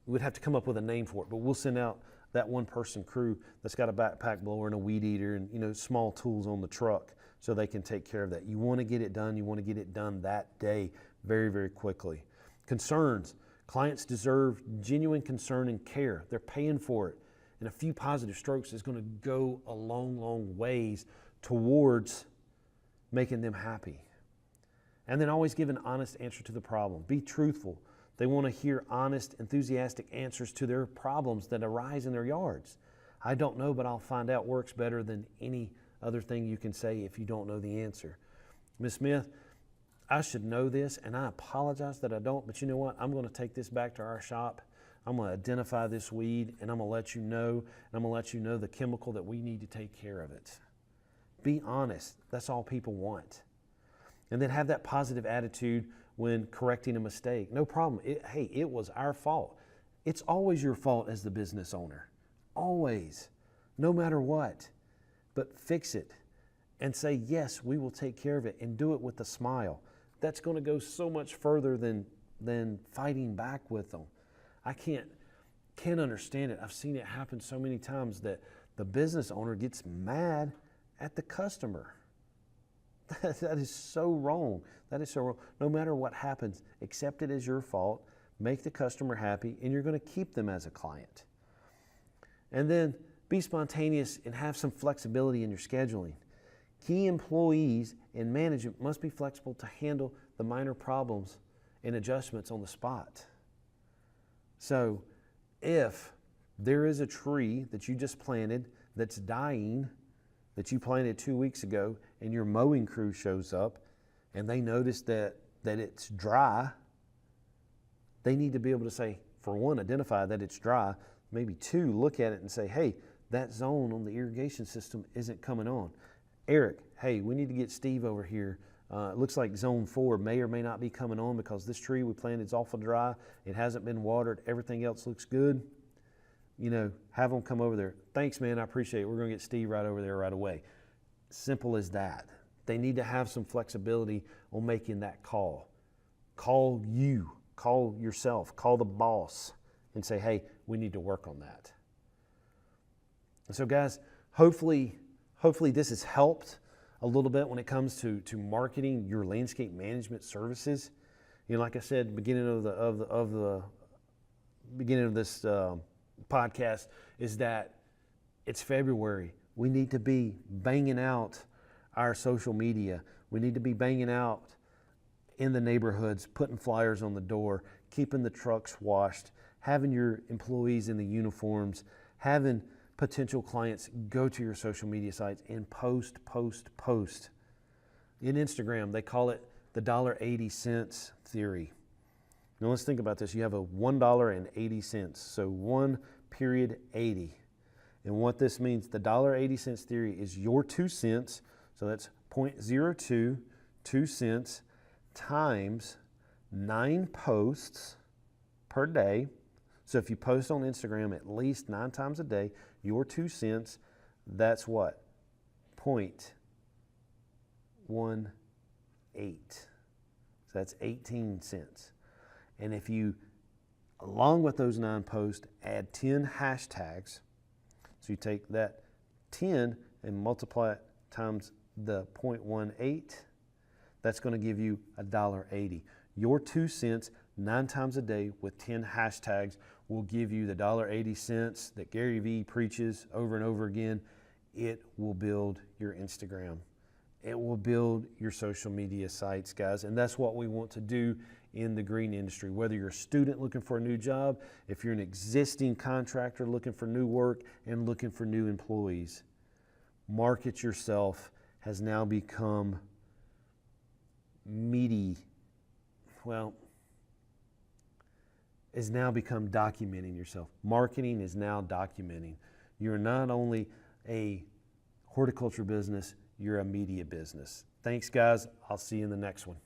we'd have to come up with a name for it, but we'll send out that one-person crew that's got a backpack blower and a weed eater and small tools on the truck so they can take care of that. You want to get it done. You want to get it done that day very, very quickly. Concerns. Clients deserve genuine concern and care. They're paying for it. And a few positive strokes is going to go a long, long ways towards making them happy. And then always give an honest answer to the problem. Be truthful. They want to hear honest, enthusiastic answers to their problems that arise in their yards. I don't know, but I'll find out works better than any other thing you can say if you don't know the answer. Ms. Smith, I should know this, and I apologize that I don't, but you know what? I'm going to take this back to our shop. I'm going to identify this weed, and I'm going to let you know, and I'm going to let you know the chemical that we need to take care of it. Be honest. That's all people want. And then have that positive attitude when correcting a mistake. No problem. Hey, it was our fault. It's always your fault as the business owner. Always. No matter what. But fix it and say, yes, we will take care of it, and do it with a smile. That's going to go so much further than fighting back with them. I can't understand it. I've seen it happen so many times that the business owner gets mad at the customer. That is so wrong. That is so wrong. No matter what happens, accept it as your fault, make the customer happy, and you're going to keep them as a client. And then be spontaneous and have some flexibility in your scheduling. Key employees and management must be flexible to handle the minor problems and adjustments on the spot. So if there is a tree that you just planted that's dying, that you planted 2 weeks ago, and your mowing crew shows up and they notice that it's dry, they need to be able to say, for one, identify that it's dry, maybe two, look at it and say, hey, that zone on the irrigation system isn't coming on. Eric, hey, we need to get Steve over here. It looks like zone 4 may or may not be coming on because this tree we planted is awful dry. It hasn't been watered. Everything else looks good. You know, have them come over there. Thanks, man. I appreciate it. We're going to get Steve right over there right away. Simple as that. They need to have some flexibility on making that call. Call you. Call yourself. Call the boss and say, hey, we need to work on that. And so, guys, hopefully this has helped a little bit when it comes to marketing your landscape management services. You know, like I said, beginning of the beginning of this podcast is that it's February. We need to be banging out our social media. We need to be banging out in the neighborhoods, putting flyers on the door, keeping the trucks washed, having your employees in the uniforms, having potential clients go to your social media sites and post. In Instagram, they call it the $1.80 theory. Now let's think about this. You have a $1.80, so 1.80. And what this means, the $1.80 theory is your 2 cents, so that's 0.02, 2 cents, times 9 posts per day. So if you post on Instagram at least 9 times a day, your 2 cents, that's what? 0.18. So that's 18 cents. And if you, along with those 9 posts, add 10 hashtags, so you take that 10 and multiply it times the 0.18, that's going to give you $1.80. Your 2 cents 9 times a day with 10 hashtags will give you the $1.80 that Gary Vee preaches over and over again. It will build your Instagram. It will build your social media sites, guys. And that's what we want to do in the green industry. Whether you're a student looking for a new job, if you're an existing contractor looking for new work and looking for new employees, market yourself has now become has now become documenting yourself. Marketing is now documenting. You're not only a horticulture business, you're a media business. Thanks, guys. I'll see you in the next one.